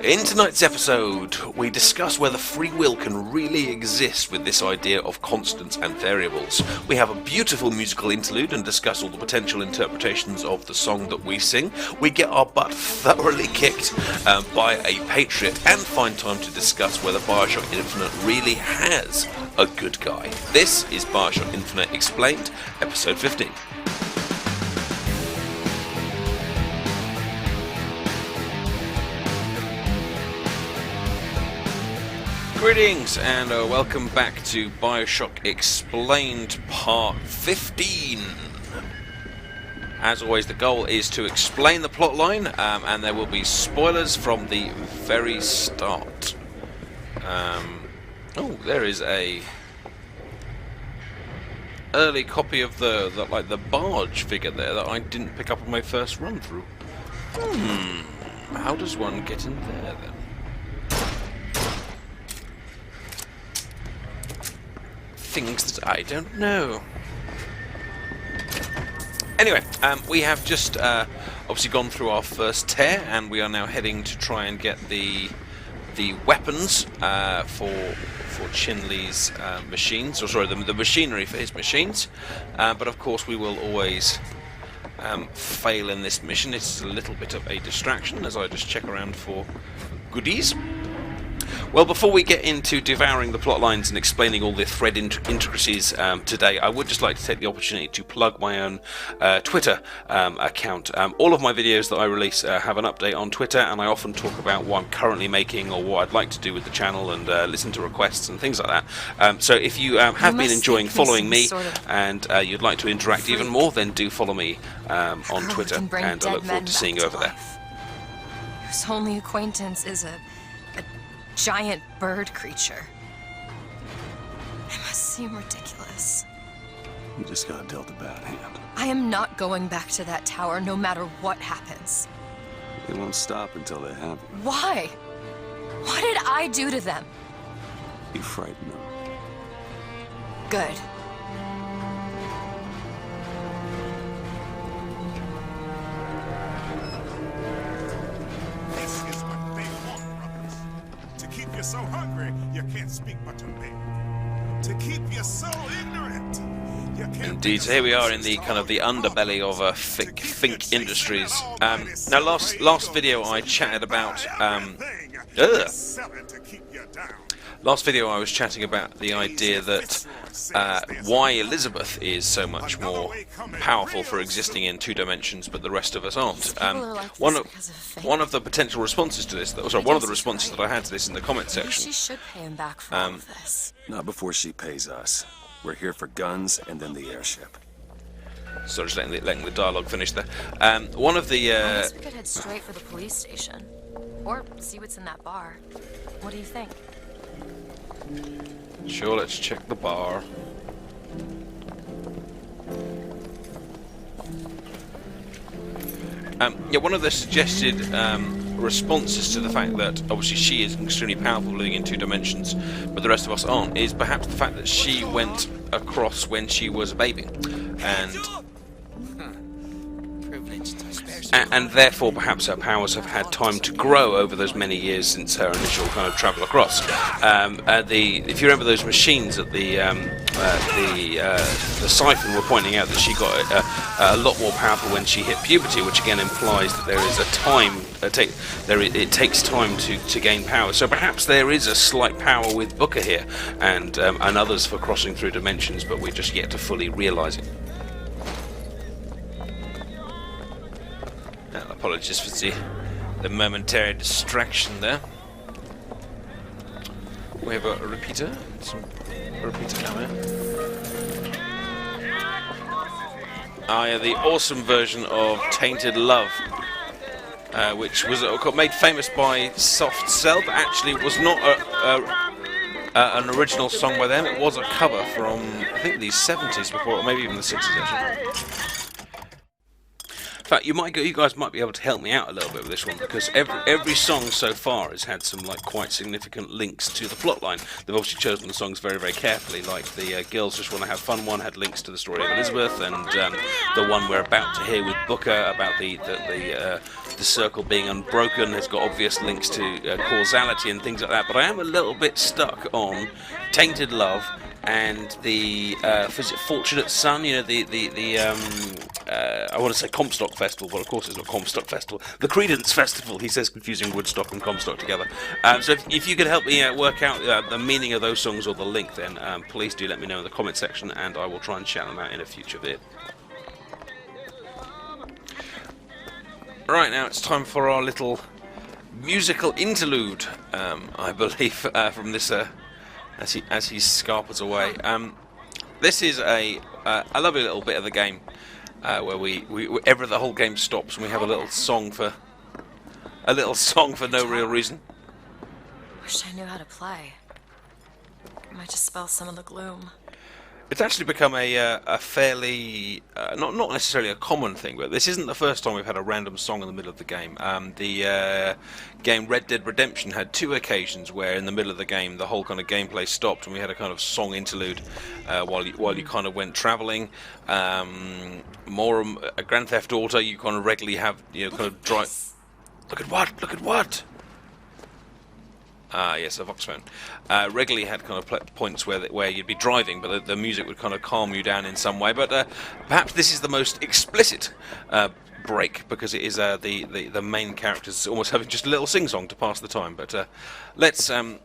In tonight's episode, we discuss whether free will can really exist with this idea of constants and variables. We have a beautiful musical interlude and discuss all the potential interpretations of the song that we sing. We get our butt thoroughly kicked by a patriot and find time to discuss whether Bioshock Infinite really has a good guy. This is Bioshock Infinite Explained, episode 15. Greetings and welcome back to Bioshock Explained Part 15. As always, the goal is to explain the plotline, and there will be spoilers from the very start. Oh, there is a early copy of the barge figure there that I didn't pick up on my first run through. How does one get in there then? Things that I don't know. Anyway, we have just obviously gone through our first tear, and we are now heading to try and get the weapons for Chinley's machines, or sorry, the machinery for his machines. But of course, we will always fail in this mission. It's a little bit of a distraction as I just check around for goodies. Well, before we get into devouring the plot lines and explaining all the thread intricacies today, I would just like to take the opportunity to plug my own Twitter account. All of my videos that I release have an update on Twitter, and I often talk about what I'm currently making or what I'd like to do with the channel and listen to requests and things like that. So if you have been enjoying following me and you'd like to interact even more, then do follow me on Twitter, and I look forward to seeing you over there. Whose only acquaintance is a giant bird creature. It must seem ridiculous. You just got dealt a bad hand. I am not going back to that tower no matter what happens. They won't stop until they have you. Why? What did I do to them? You frighten them. Good. You're so hungry, you can't speak but obey. To keep you so ignorant, you can't. Indeed, so here we are in the kind of the underbelly of Fink Industries. Now, last video I chatted about. Last video I was chatting about the idea that why Elizabeth is so much more powerful for existing in two dimensions, but the rest of us aren't. One of the potential responses to this, one of the responses that I had to this in the comment section. She should pay him back for all of this. Not before she pays us. We're here for guns and then the airship. So just letting the dialogue finish there. One of the. I guess we could head straight for the police station, or see what's in that bar. What do you think? Sure, let's check the bar. Yeah, one of the suggested responses to the fact that obviously she is extremely powerful living in two dimensions, but the rest of us aren't, is perhaps the fact that she went across when she was a baby, and therefore perhaps her powers have had time to grow over those many years since her initial kind of travel across. If you remember those machines at the siphon were pointing out that she got a lot more powerful when she hit puberty, which again implies that there is a time it takes time to gain power. So perhaps there is a slight power with Booker here and others for crossing through dimensions, but we're just yet to fully realise it. Apologies for the momentary distraction there. We have a repeater. A repeater coming. Yeah, the awesome version of Tainted Love, which was made famous by Soft Cell, but actually was not an original song by them. It was a cover from, I think, the 70s before, or maybe even the 60s actually. fact, you guys might be able to help me out a little bit with this one, because every song so far has had some like quite significant links to the plotline. They've obviously chosen the songs very, very carefully. Like the Girls Just Want to Have Fun one had links to the story of Elizabeth, and the one we're about to hear with Booker about the circle being unbroken has got obvious links to causality and things like that. But I am a little bit stuck on Tainted Love and the Fortunate Son, you know, I want to say Comstock Festival, but of course it's not Comstock Festival. The Credence Festival. He says confusing Woodstock and Comstock together. So if you could help me work out the meaning of those songs or the link, then please do let me know in the comment section, and I will try and shout them out in a future vid. Right, now it's time for our little musical interlude, I believe, from this. As he scarpers away. This is a lovely little bit of the game where the whole game stops and we have a little song for no real reason. Wish I knew how to play. Might just spell some of the gloom. It's actually become a fairly not necessarily a common thing, but this isn't the first time we've had a random song in the middle of the game. The game Red Dead Redemption had 2 occasions where in the middle of the game the whole kind of gameplay stopped and we had a kind of song interlude while you kind of went travelling. More Grand Theft Auto, you kind of regularly have kind of drive. Look at what? Look at what? Yes, a Voxphone. Regularly had kind of points where you'd be driving, but the music would kind of calm you down in some way. But perhaps this is the most explicit break, because it is the main characters almost having just a little sing-song to pass the time. But let's have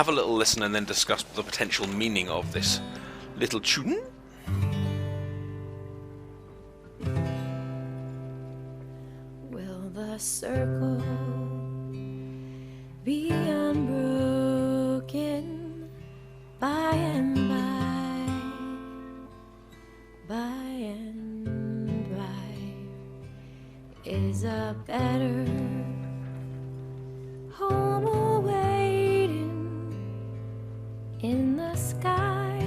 a little listen and then discuss the potential meaning of this little tune. Will the circle be unbroken by and by and by? Is a better home awaiting in the sky,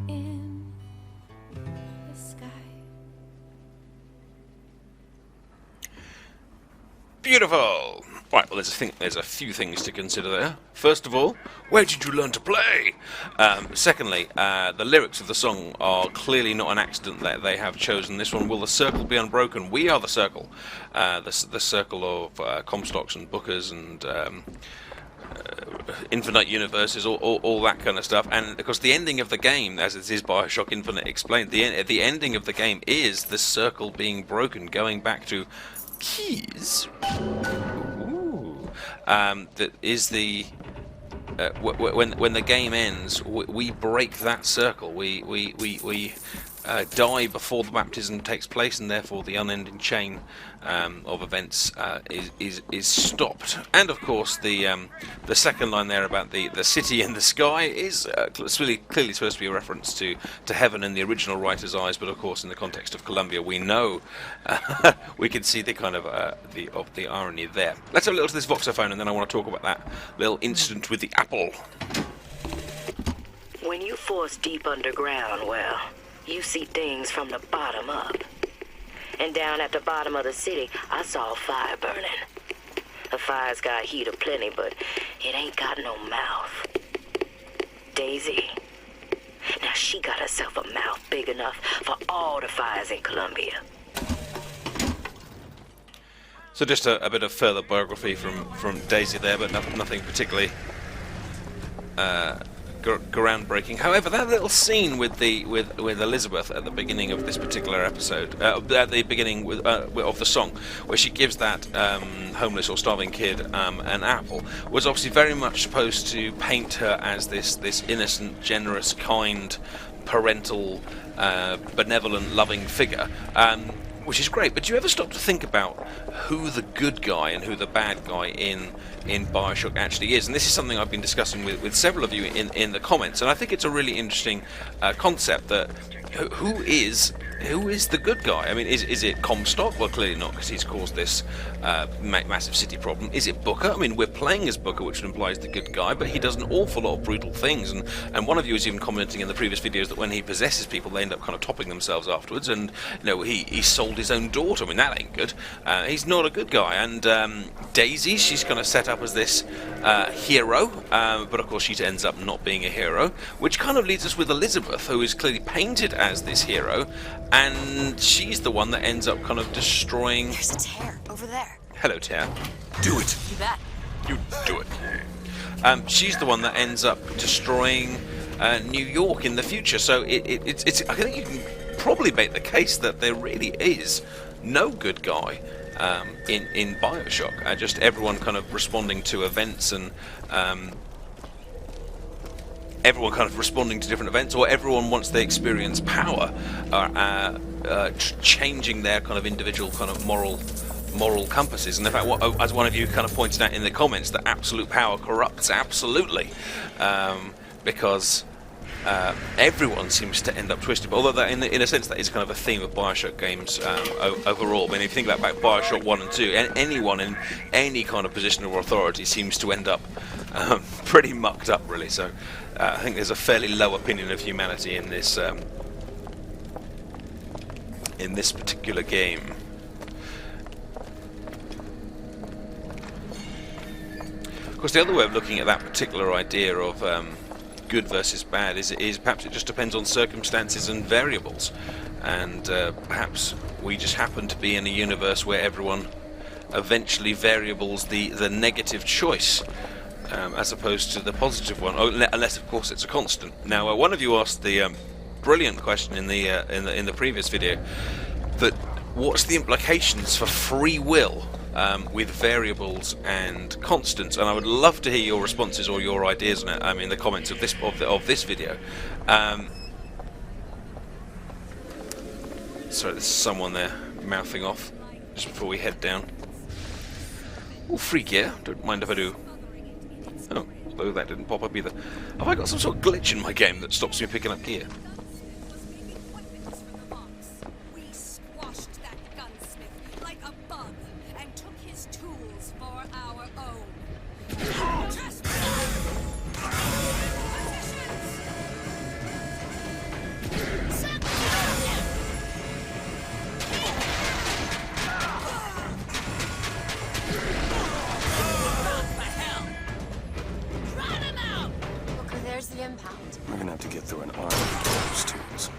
in the sky. Beautiful. Right, well, there's a few things to consider there. First of all, where did you learn to play? Secondly, the lyrics of the song are clearly not an accident that they have chosen this one. Will the circle be unbroken? We are the circle. The circle of Comstocks and Bookers and infinite universes, all that kind of stuff. And of course, the ending of the game, as it is Bioshock Infinite Explained, the ending of the game is the circle being broken, going back to keys. That is the when the game ends, we break that circle. We die before the baptism takes place, and therefore the unending chain of events is stopped. And of course, the second line there about the city in the sky is clearly supposed to be a reference to heaven in the original writer's eyes. But of course, in the context of Columbia, we know we can see the kind of the irony there. Let's have a little to this voxophone, and then I want to talk about that little incident with the apple. When you force deep underground, well, you see things from the bottom up. And down at the bottom of the city, I saw a fire burning. The fire's got heat aplenty, but it ain't got no mouth. Daisy. Now she got herself a mouth big enough for all the fires in Columbia. So just a bit of further biography from Daisy there, but nothing particularly groundbreaking. However, that little scene with Elizabeth at the beginning of this particular episode, at the beginning of the song, where she gives that homeless or starving kid an apple, was obviously very much supposed to paint her as this innocent, generous, kind, parental, benevolent, loving figure. which is great. But do you ever stop to think about who the good guy and who the bad guy in Bioshock actually is? And this is something I've been discussing with several of you in the comments, and I think it's a really interesting concept that who is the good guy? I mean, is it Comstock? Well, clearly not, because he's caused this massive city problem. Is it Booker? I mean, we're playing as Booker, which implies the good guy, but he does an awful lot of brutal things, and one of you was even commenting in the previous videos that when he possesses people, they end up kind of topping themselves afterwards, and you know, he sold his own daughter. I mean, that ain't good. He's not a good guy. And Daisy, she's kind of set up as this hero, but of course she ends up not being a hero, which kind of leads us with Elizabeth, who is clearly painted as this hero, and she's the one that ends up kind of destroying... There's a tear over there. Hello, Tear. Do it! You bet. You do it. She's the one that ends up destroying New York in the future, so it's I think you can probably make the case that there really is no good guy in Bioshock. Just everyone kind of responding to events and... everyone kind of responding to different events, or everyone, once they experience power, are changing their kind of individual kind of moral compasses. And in fact, as one of you kind of pointed out in the comments, that absolute power corrupts absolutely, because everyone seems to end up twisted. Although that, in a sense, that is kind of a theme of Bioshock games overall. I mean, if you think about Bioshock 1 and 2, anyone in any kind of position of authority seems to end up pretty mucked up, really. So I think there's a fairly low opinion of humanity in this particular game. Of course, the other way of looking at that particular idea of good versus bad is perhaps it just depends on circumstances and variables, and perhaps we just happen to be in a universe where everyone eventually variables the negative choice, as opposed to the positive one, unless of course it's a constant. Now, one of you asked the brilliant question in the previous video, that what's the implications for free will with variables and constants? And I would love to hear your responses or your ideas on it. In the comments of this video. Sorry, there's someone there mouthing off just before we head down. Oh, free gear. Don't mind if I do. Oh, although that didn't pop up either. Have I got some sort of glitch in my game that stops me picking up gear? We're gonna have to get through an army to get those tools.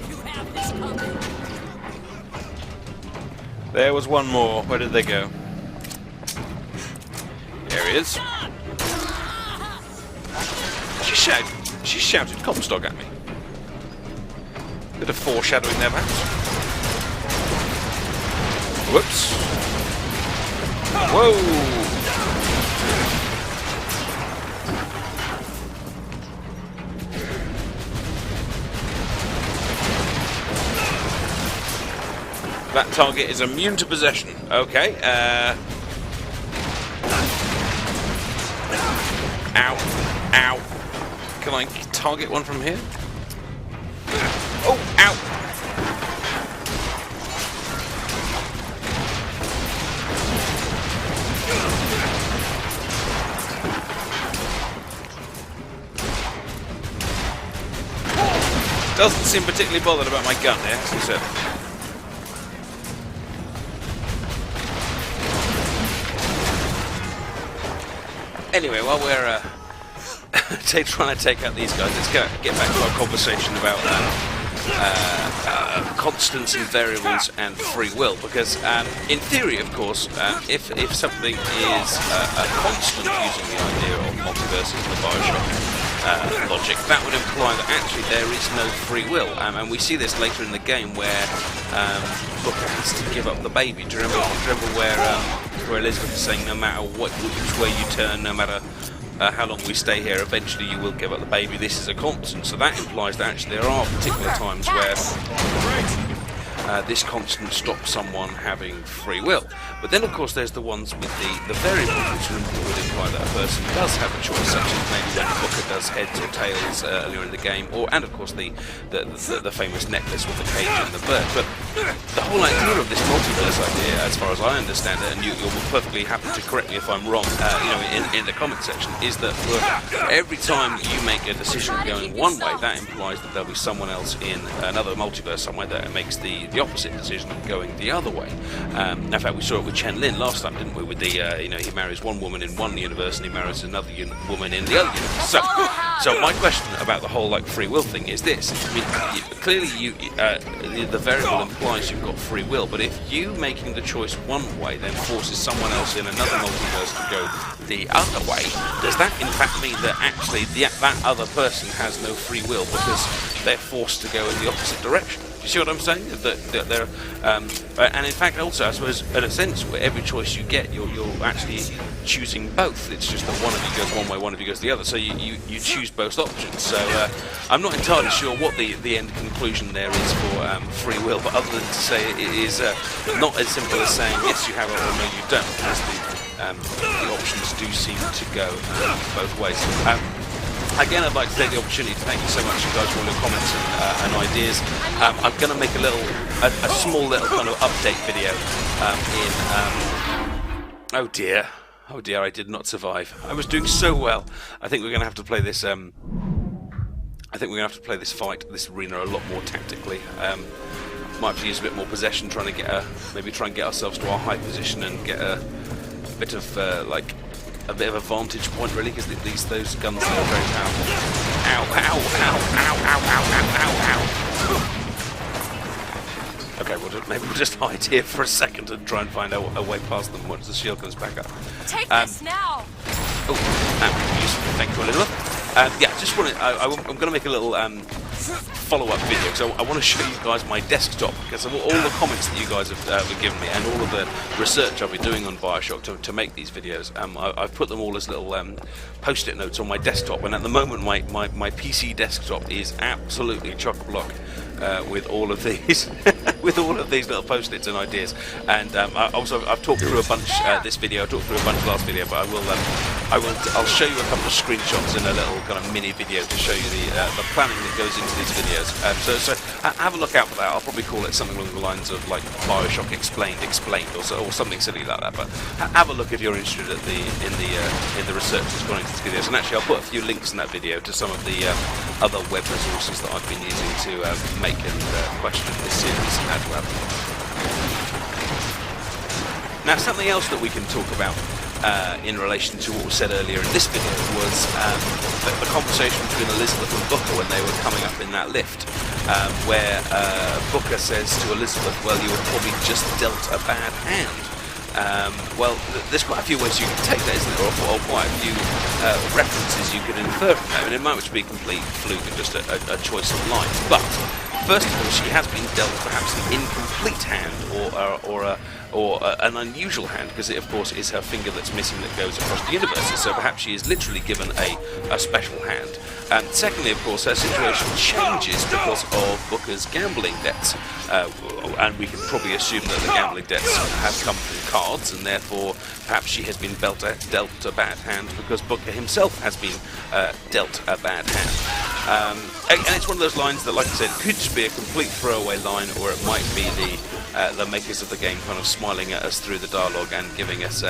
You have this coming. There was one more. Where did they go? There he is. She shouted Comstock at me. Bit of foreshadowing there, perhaps. Whoops. Whoa. That target is immune to possession. Okay. Ow. Ow. Can I target one from here? Oh, ow. Doesn't seem particularly bothered about my gun here, as you said. Anyway, while we're trying to take out these guys, let's get back to our conversation about constants and variables and free will. Because in theory, of course, if something is a constant using the idea of multiverses and the Bioshock logic, that would imply that actually there is no free will. And we see this later in the game where Booker has to give up the baby. Do you remember where Elizabeth is saying no matter which way you turn, no matter how long we stay here, eventually you will give up the baby. This is a constant, so that implies that actually there are particular times where this constant stops someone having free will. But then, of course, there's the ones with the variable, which would imply that a person does have a choice, such as maybe when Booker does heads or tails earlier in the game, and of course the famous necklace with the cage and the bird. But the whole idea of this multiverse idea, as far as I understand it, and you're perfectly happy to correct me if I'm wrong, in the comment section, is that every time you make a decision going one way, that implies that there'll be someone else in another multiverse somewhere that makes the opposite decision of going the other way. In fact, we saw it with Chen Lin last time, didn't we? With the he marries one woman in one universe and he marries another woman in the other universe. So my question about the whole free will thing is this: I mean, clearly the variable implies you've got free will, but if you making the choice one way then forces someone else in another multiverse to go the other way, does that in fact mean that actually that other person has no free will because they're forced to go in the opposite direction? You see what I'm saying? That they're, and in fact, also, I suppose, in a sense, where every choice you get, you're actually choosing both. It's just that one of you goes one way, one of you goes the other. So you choose both options. So I'm not entirely sure what the end conclusion there is for free will, but other than to say it is not as simple as saying yes you have it or no you don't, as the options do seem to go both ways. Again, I'd like to take the opportunity to thank you so much, you guys, for all your comments and ideas. I'm going to make a small little kind of update video oh dear, I did not survive. I was doing so well. I think we're going to have to play this. I think we're going to have to play this fight, this arena, a lot more tactically. Might have to use a bit more possession, trying to get maybe try and get ourselves to our high position and get a bit of a bit of a vantage point, really, because those guns are very powerful. Ow, ow, ow, ow, ow, ow, ow, ow. Okay, maybe we'll just hide here for a second and try and find a way past them once the shield comes back up. Take this now. Oh, that would be useful. Thank you, Elizabeth. Yeah, just want to. I'm going to make a little follow-up video because I want to show you guys my desktop, because of all the comments that you guys have given me and all of the research I've been doing on Bioshock to make these videos. I've put them all as little post-it notes on my desktop, and at the moment my PC desktop is absolutely chock-a-block with all of these with all of these little post-its and ideas. And also I've talked through a bunch this video. I talked through a bunch last video, but I'll show you a couple of screenshots in a little kind of mini video to show you the planning that goes into these videos. So have a look out for that. I'll probably call it something along the lines of like Bioshock Explained, or something silly like that. But have a look if you're interested in the research that's gone into these videos. And actually, I'll put a few links in that video to some of the other web resources that I've been using to make and question this series as well. Now, something else that we can talk about in relation to what was said earlier in this video was the conversation between Elizabeth and Booker when they were coming up in that lift, where Booker says to Elizabeth, well, you were probably just dealt a bad hand. Well, there's quite a few ways you can take that, isn't there, or quite a few references you could infer from that. I mean, it might just be a complete fluke and just a choice of lines, but first of all, she has been dealt perhaps an incomplete hand or an unusual hand, because it of course is her finger that's missing that goes across the universes, so perhaps she is literally given a special hand. And secondly, of course, her situation changes because of Booker's gambling debts, and we can probably assume that the gambling debts have come from cards, and therefore perhaps she has been dealt a bad hand because Booker himself has been dealt a bad hand. And it's one of those lines that, like I said, could just be a complete throwaway line, or it might be the makers of the game kind of smiling at us through the dialogue and giving us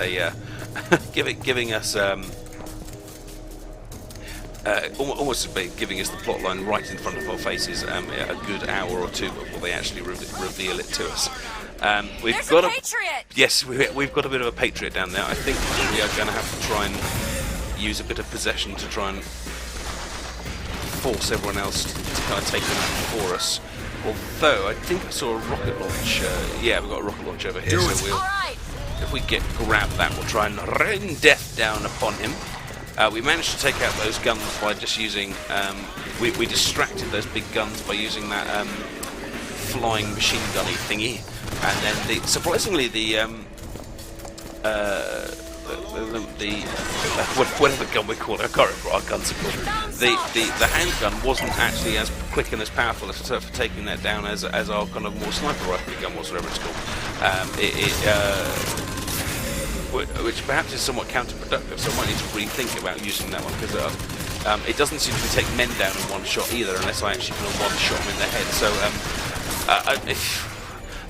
almost giving us the plot line right in front of our faces a good hour or two before they actually reveal it to us. We've got a Patriot! Yes, we've got a bit of a Patriot down there. I think we are going to have to try and use a bit of possession to try and force everyone else to kind of take them out for us. Although I think I saw a rocket launch. Yeah, we've got a rocket launch over here, so if we grab that, we'll try and rain death down upon him. We managed to take out those guns by just using. We distracted those big guns by using that flying machine gunny thingy, and then surprisingly the whatever gun we call it, I can't remember what our guns are called. The handgun wasn't actually as quick and as powerful as for taking that down as our kind of more sniper rifle gun was, whatever it's called. Which perhaps is somewhat counterproductive, so I might need to rethink about using that one, because it doesn't seem to take men down in one shot either, unless I actually kind of one-shot them in the head. So if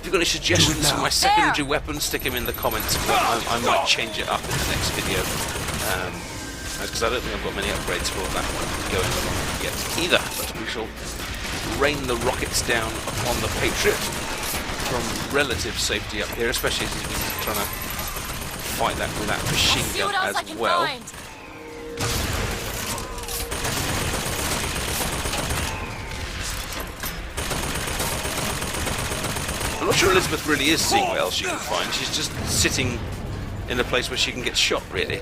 you've got any suggestions for my secondary weapon, stick them in the comments. I might change it up in the next video, because I don't think I've got many upgrades for that one going along yet either. But we shall rain the rockets down upon the Patriot from relative safety up here, especially as he's trying to fight that with that machine gun as well. I'm not sure Elizabeth really is seeing what else she can find. She's just sitting in a place where she can get shot, really.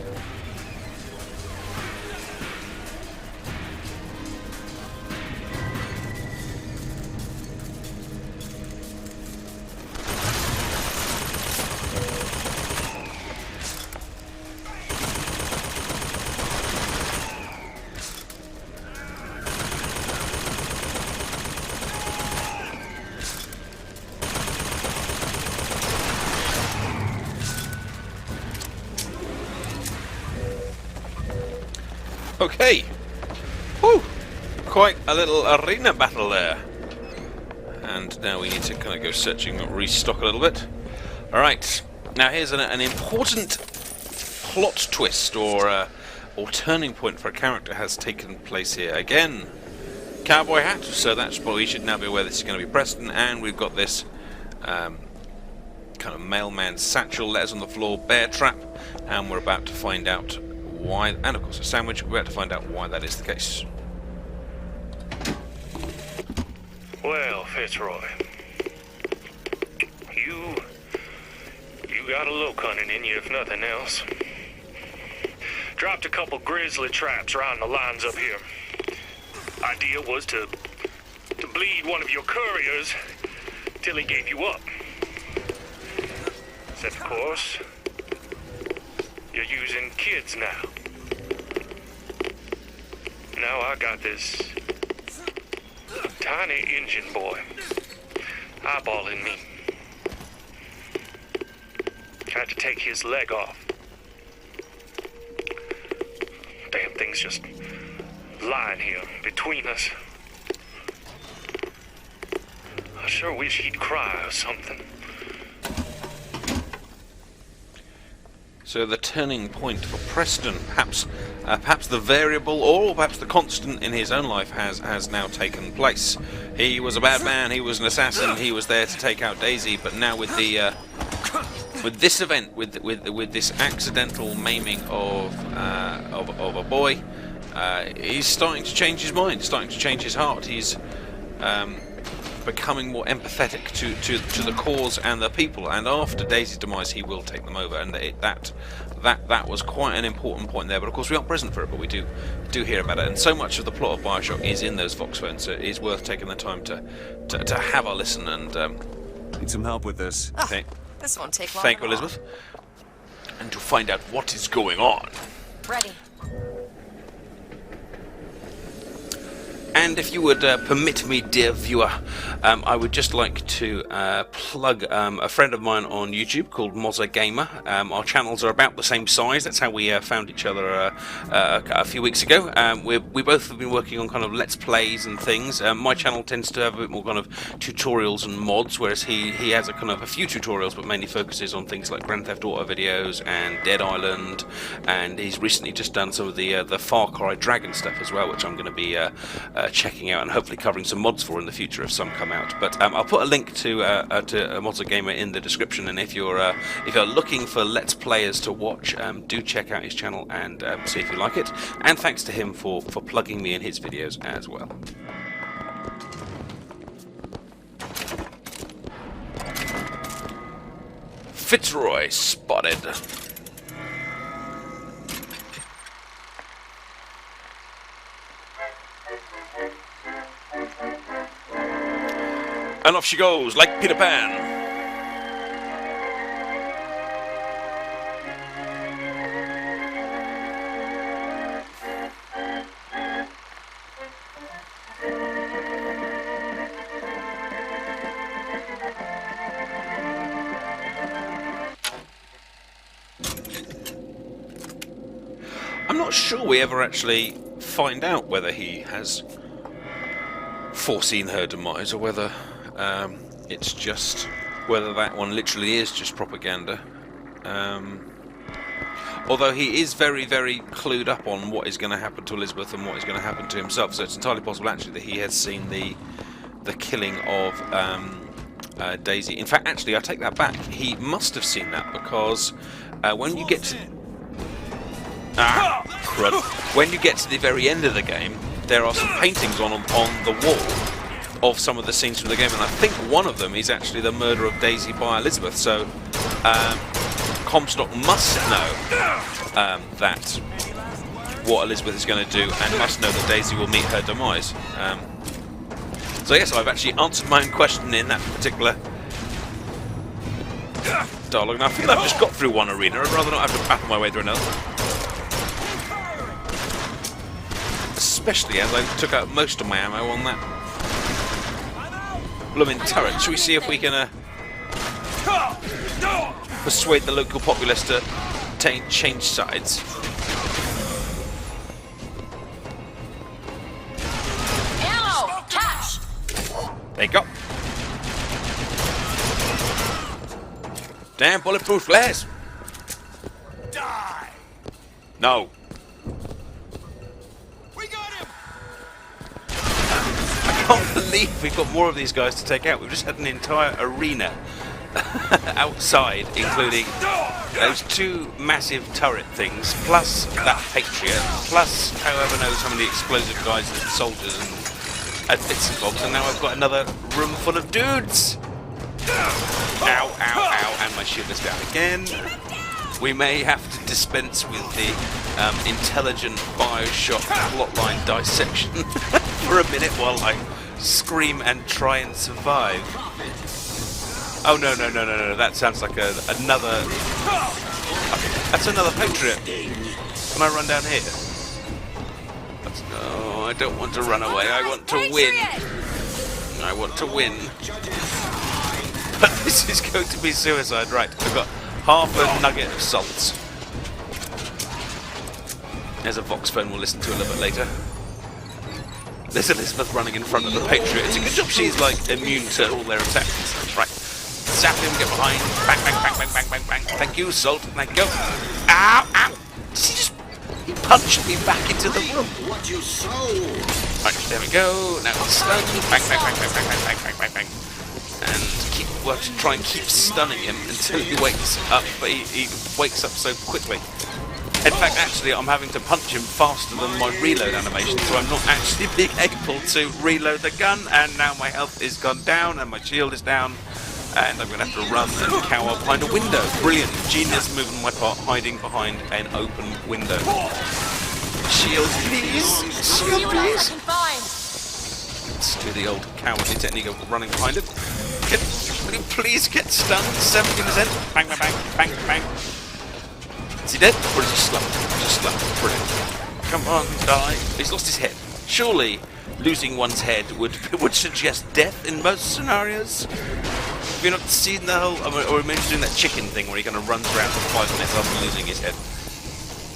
Okay. Whew. Quite a little arena battle there. And now we need to kind of go searching, restock a little bit. Alright. Now here's an important plot twist or turning point for a character has taken place here. Again, cowboy hat, so that's what we should now be aware this is going to be Preston, and we've got this kind of mailman satchel, letters on the floor, bear trap, and we're about to find out why, and of course a sandwich. We're about to find out why that is the case. Well, Fitzroy, you got a low cunning in you, if nothing else. Dropped a couple grizzly traps around the lines up here. Idea was to bleed one of your couriers till he gave you up. Except, of course, you're using kids now. Now I got this tiny Indian boy eyeballing me. Had to take his leg off. Damn thing's just lying here between us. I sure wish he'd cry or something. So the turning point for Preston, perhaps the variable or perhaps the constant in his own life has now taken place. He was a bad man, he was an assassin, he was there to take out Daisy, but now with the with this event, with this accidental maiming of a boy, he's starting to change his mind, starting to change his heart. He's becoming more empathetic to the cause and the people, and after Daisy's demise he will take them over, and that was quite an important point there. But of course we aren't present for it, but we do hear about it, and so much of the plot of Bioshock is in those Vox phones, so it is worth taking the time to have a listen. And need some help with this. okay. This won't take long. Thank you, at all. Elizabeth. And to find out what is going on. Ready. And if you would permit me, dear viewer, I would just like to plug a friend of mine on YouTube called Mozza Gamer. Our channels are about the same size. That's how we found each other a few weeks ago. We both have been working on kind of Let's Plays and things. My channel tends to have a bit more kind of tutorials and mods, whereas he has a kind of a few tutorials, but mainly focuses on things like Grand Theft Auto videos and Dead Island. And he's recently just done some of the Far Cry Dragon stuff as well, which I'm going to be checking out and hopefully covering some mods for in the future if some come out. But I'll put a link to Mozza Gamer in the description, and if you're looking for Let's Players to watch, do check out his channel and see if you like it. And thanks to him for plugging me in his videos as well. Fitzroy spotted. And off she goes, like Peter Pan. not sure we ever actually find out whether he has foreseen her demise, or whether it's just, whether that one literally is just propaganda. Although he is very, very clued up on what is going to happen to Elizabeth and what is going to happen to himself, so it's entirely possible actually that he has seen the killing of Daisy. In fact, actually, I take that back. He must have seen that, because when you get to when you get to the very end of the game, there are some paintings on the wall of some of the scenes from the game, and I think one of them is actually the murder of Daisy by Elizabeth. So Comstock must know that what Elizabeth is going to do, and must know that Daisy will meet her demise. So yes, I've actually answered my own question in that particular dialogue. And I feel I've just got through one arena. I'd rather not have to battle my way through another. Especially as I took out most of my ammo on that blooming turret. Shall we see if we can persuade the local populace to change sides? Ammo! Cash! There you go. Damn bulletproof glass. Die! No. We got him! I can't believe we've got more of these guys to take out. We've just had an entire arena outside, including those two massive turret things, plus that Patriot, plus however knows how many explosive guys and soldiers and bits and bobs, and now I've got another room full of dudes. Ow, ow, ow, and my shield is down again. We may have to dispense with the intelligent Bioshock plotline dissection for a minute while I scream and try and survive. Oh no, that sounds like another... That's another Patriot. Can I run down here? No, I don't want to run away, I want to win. I want to win. But this is going to be suicide. Right, I've got half a nugget of salts. There's a Vox phone we'll listen to a little bit later. There's Elizabeth running in front of the Patriot. It's a good job she's like immune to all their attacks and stuff. Right. Zap him, get behind. Bang, bang, bang, bang, bang, bang, bang. Thank you, Salt. Thank you. Ow, ow. He punched me back into the room. Right, there we go. Now it's stunned. Bang, bang, bang, bang, bang, bang, bang, bang, bang, bang. And try and keep stunning him until he wakes up, but he wakes up so quickly. In fact, actually, I'm having to punch him faster than my reload animation, so I'm not actually being able to reload the gun, and now my health is gone down, and my shield is down, and I'm going to have to run and cower behind a window. Brilliant. Genius move on my part, hiding behind an open window. Shield, please. Shield, please. Let's do the old cowardly technique of running behind him. Will you please get stunned? 70%. Bang, bang, bang, bang, bang. Is he dead? Or is he slumped? Just slumped. Brilliant. Come on, die. He's lost his head. Surely losing one's head would suggest death in most scenarios. Have you not seen the whole... Or am I doing that chicken thing where he kind of runs around for 5 minutes after losing his head?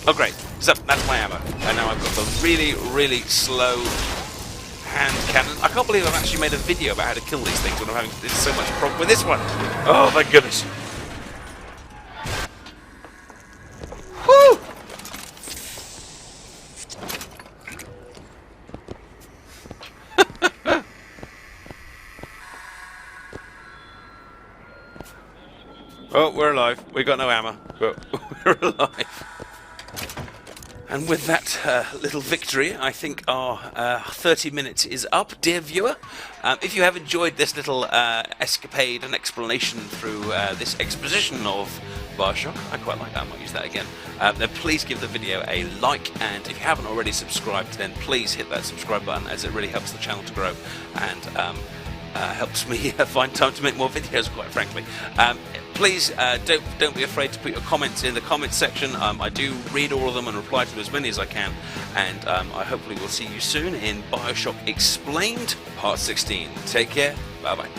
Oh, great. So that's my ammo. And now I've got the really, really slow... hand cannon. I can't believe I've actually made a video about how to kill these things when I'm having so much problem with this one. Oh, thank goodness. Woo! Oh, we're alive. We got no ammo, but we're alive. And with that little victory, I think our 30 minutes is up, dear viewer. If you have enjoyed this little escapade and explanation through this exposition of Bioshock, I quite like that, I might use that again, then please give the video a like, and if you haven't already subscribed, then please hit that subscribe button, as it really helps the channel to grow, and helps me find time to make more videos, quite frankly. Please don't be afraid to put your comments in the comments section. I do read all of them and reply to as many as I can, and I hopefully will see you soon in Bioshock Explained Part 16. Take care, bye bye.